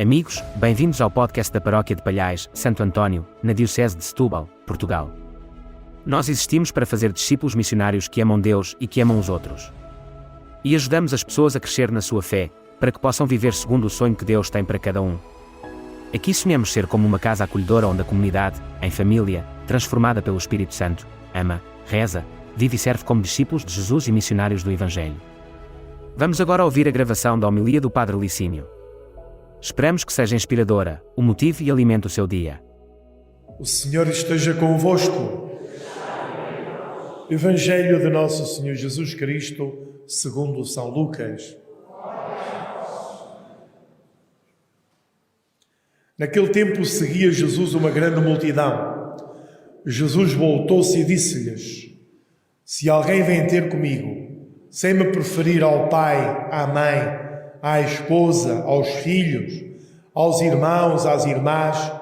Amigos, bem-vindos ao podcast da Paróquia de Palhais, Santo António, na Diocese de Setúbal, Portugal. Nós existimos para fazer discípulos missionários que amam Deus e que amam os outros. E ajudamos as pessoas a crescer na sua fé, para que possam viver segundo o sonho que Deus tem para cada um. Aqui sonhamos ser como uma casa acolhedora onde a comunidade, em família, transformada pelo Espírito Santo, ama, reza, vive e serve como discípulos de Jesus e missionários do Evangelho. Vamos agora ouvir a gravação da homilia do Padre Licínio. Esperamos que seja inspiradora, o motive e alimente o seu dia. O Senhor esteja convosco. Evangelho de Nosso Senhor Jesus Cristo, segundo São Lucas. Naquele tempo seguia Jesus uma grande multidão. Jesus voltou-se e disse-lhes: Se alguém vem ter comigo, sem me preferir ao pai, à mãe, à esposa, aos filhos, aos irmãos, às irmãs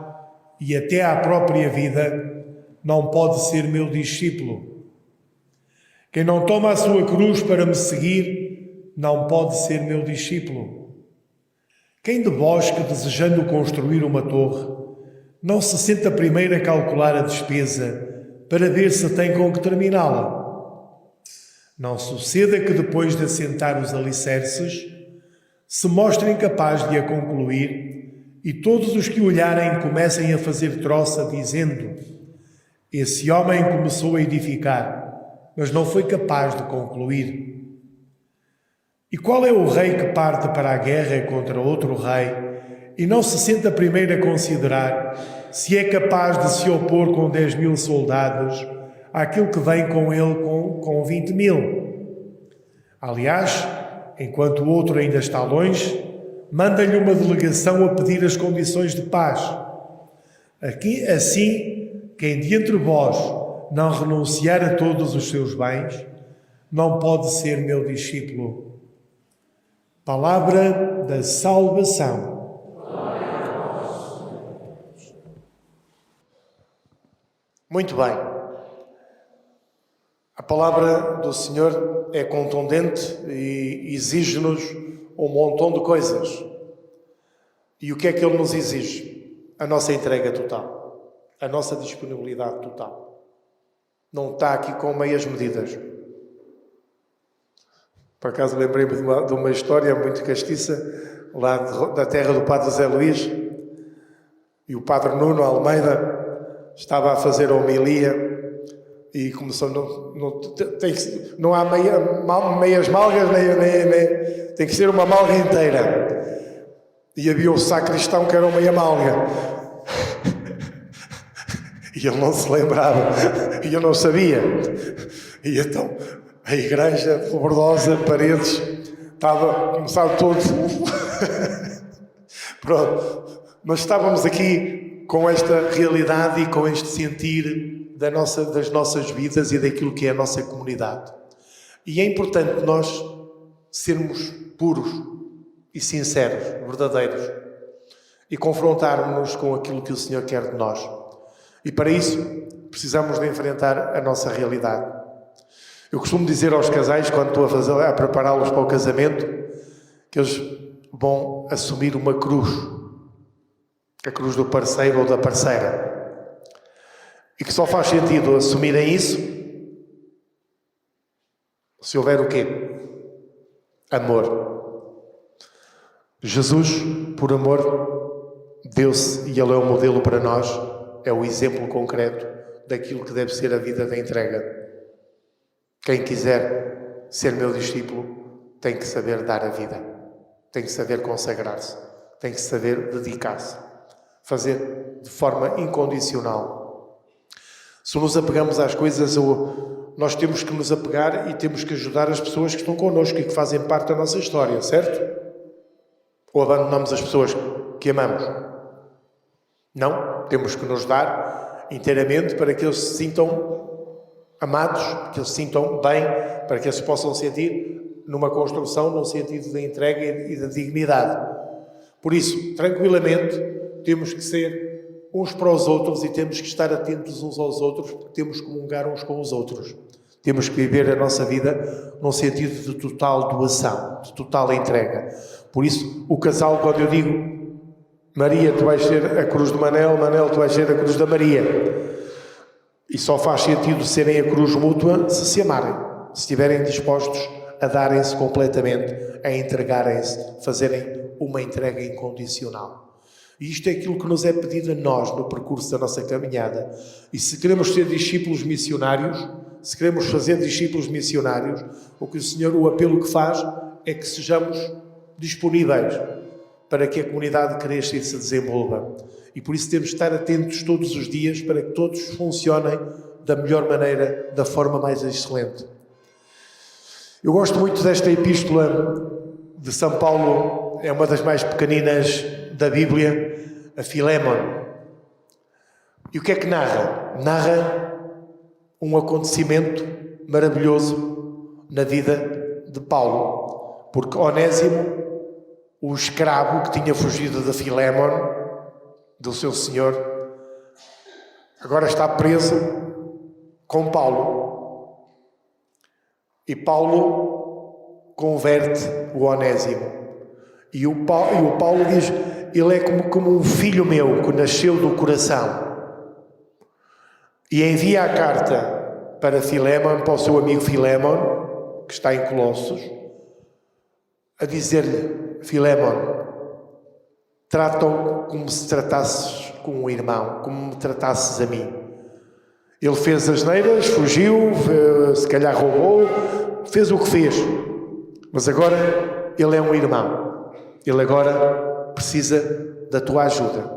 e até à própria vida, não pode ser meu discípulo. Quem não toma a sua cruz para me seguir, não pode ser meu discípulo. Quem de vós que, desejando construir uma torre, não se senta primeiro a calcular a despesa para ver se tem com que terminá-la? Não suceda que depois de assentar os alicerces, se mostre incapaz de a concluir e todos os que olharem comecem a fazer troça dizendo: esse homem começou a edificar, mas não foi capaz de concluir. E qual é o rei que parte para a guerra contra outro rei e não se senta primeiro a considerar se é capaz de se opor com 10.000 soldados àquele que vem com ele com 20.000? Aliás, enquanto o outro ainda está longe, manda-lhe uma delegação a pedir as condições de paz. Assim, quem de entre vós não renunciar a todos os seus bens, não pode ser meu discípulo. Palavra da salvação. Muito bem. A palavra do Senhor é contundente e exige-nos um montão de coisas. E o que é que Ele nos exige? A nossa entrega total, a nossa disponibilidade total. Não está aqui com meias medidas. Por acaso lembrei-me de uma história muito castiça, lá da terra do Padre Zé Luís, e o Padre Nuno Almeida estava a fazer a homilia e começou, não há meias malgas, nem tem que ser uma malga inteira. E havia o sacristão que era uma meia malga. E ele não se lembrava, e eu não sabia. E então a igreja bordosa, paredes, estava começado todo. Pronto. Mas estávamos aqui com esta realidade e com este sentir das nossas vidas e daquilo que é a nossa comunidade. E é importante nós sermos puros e sinceros, verdadeiros, e confrontarmos-nos com aquilo que o Senhor quer de nós. E para isso precisamos de enfrentar a nossa realidade. Eu costumo dizer aos casais, quando estou a prepará-los para o casamento, que eles vão assumir uma cruz, a cruz do parceiro ou da parceira. E que só faz sentido assumirem isso se houver o quê? Amor. Jesus, por amor, deu-se, e Ele é o modelo para nós, é o exemplo concreto daquilo que deve ser a vida da entrega. Quem quiser ser meu discípulo tem que saber dar a vida, tem que saber consagrar-se, tem que saber dedicar-se, fazer de forma incondicional. Se nos apegamos às coisas, nós temos que nos apegar e temos que ajudar as pessoas que estão connosco e que fazem parte da nossa história, certo? Ou abandonamos as pessoas que amamos? Não, temos que nos dar inteiramente para que eles se sintam amados, que eles se sintam bem, para que eles possam sentir numa construção, num sentido de entrega e de dignidade. Por isso, tranquilamente, temos que ser uns para os outros e temos que estar atentos uns aos outros, porque temos que comungar uns com os outros. Temos que viver a nossa vida num sentido de total doação, de total entrega. Por isso, o casal, quando eu digo Maria, tu vais ser a cruz de Manel, Manel, tu vais ser a cruz da Maria. E só faz sentido serem a cruz mútua se amarem, se estiverem dispostos a darem-se completamente, a entregarem-se, fazerem uma entrega incondicional. E isto é aquilo que nos é pedido a nós no percurso da nossa caminhada. E se queremos ser discípulos missionários, se queremos fazer discípulos missionários, o apelo que faz é que sejamos disponíveis para que a comunidade cresça e se desenvolva. E por isso temos de estar atentos todos os dias para que todos funcionem da melhor maneira, da forma mais excelente. Eu gosto muito desta epístola de São Paulo, é uma das mais pequeninas da Bíblia, a Filémon. E o que é que narra? Narra um acontecimento maravilhoso na vida de Paulo, porque Onésimo, o escravo que tinha fugido de Filémon, do seu senhor, agora está preso com Paulo. E Paulo converte o Onésimo. E o Paulo diz, ele é como um filho meu que nasceu do coração. E envia a carta para Filémon, para o seu amigo Filémon, que está em Colossos, a dizer-lhe, Filémon, trata-o como se tratasses com um irmão, como me tratasses a mim. Ele fez asneiras, fugiu, se calhar roubou, fez o que fez. Mas agora ele é um irmão. Ele agora precisa da tua ajuda.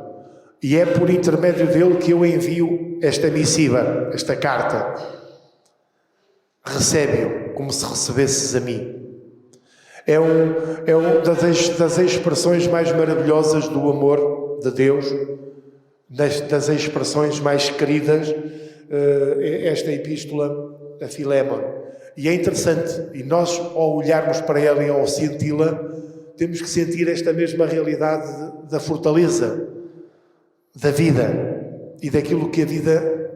E é por intermédio dele que eu envio esta missiva, esta carta. Recebe-o como se recebesses a mim. É uma das expressões mais maravilhosas do amor de Deus, das expressões mais queridas, esta epístola a Filémon. E é interessante, e nós ao olharmos para ela e ao senti-la, temos que sentir esta mesma realidade da fortaleza, da vida e daquilo que a vida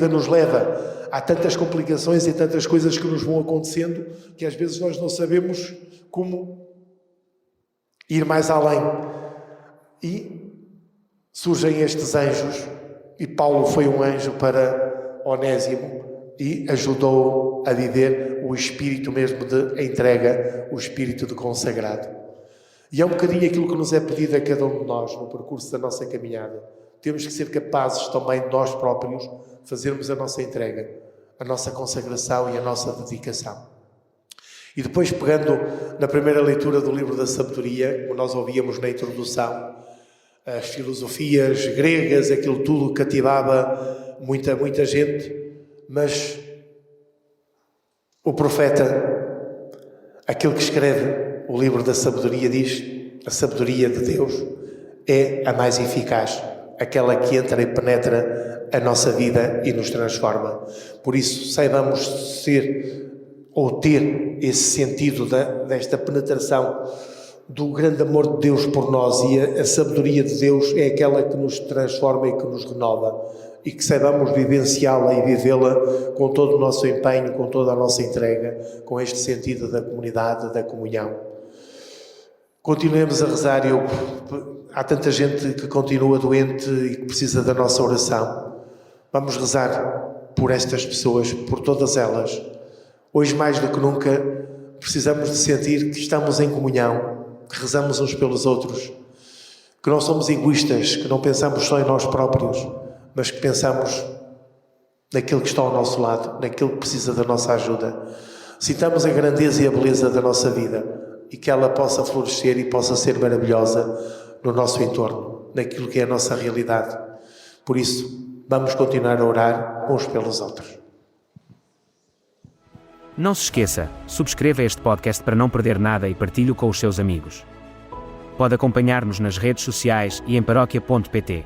nos leva. Há tantas complicações e tantas coisas que nos vão acontecendo que às vezes nós não sabemos como ir mais além. E surgem estes anjos, e Paulo foi um anjo para Onésimo e ajudou a viver o espírito mesmo de entrega, o espírito de consagrado. E é um bocadinho aquilo que nos é pedido a cada um de nós no percurso da nossa caminhada. Temos que ser capazes também nós próprios fazermos a nossa entrega, a nossa consagração e a nossa dedicação. E depois, pegando na primeira leitura do livro da sabedoria, como nós ouvíamos na introdução, as filosofias gregas, aquilo tudo cativava muita gente, mas o profeta, aquele que escreve o livro da sabedoria, diz: a sabedoria de Deus é a mais eficaz, aquela que entra e penetra a nossa vida e nos transforma. Por isso, saibamos ser ou ter esse sentido desta penetração do grande amor de Deus por nós, e a sabedoria de Deus é aquela que nos transforma e que nos renova, e que saibamos vivenciá-la e vivê-la com todo o nosso empenho, com toda a nossa entrega, com este sentido da comunidade, da comunhão. Continuemos a rezar. Há tanta gente que continua doente e que precisa da nossa oração. Vamos rezar por estas pessoas, por todas elas. Hoje, mais do que nunca, precisamos de sentir que estamos em comunhão, que rezamos uns pelos outros, que não somos egoístas, que não pensamos só em nós próprios, mas que pensamos naquele que está ao nosso lado, naquele que precisa da nossa ajuda. Sintamos a grandeza e a beleza da nossa vida e que ela possa florescer e possa ser maravilhosa no nosso entorno, naquilo que é a nossa realidade. Por isso, vamos continuar a orar uns pelos outros. Não se esqueça, subscreva este podcast para não perder nada e partilhe-o com os seus amigos. Pode acompanhar-nos nas redes sociais e em paróquia.pt.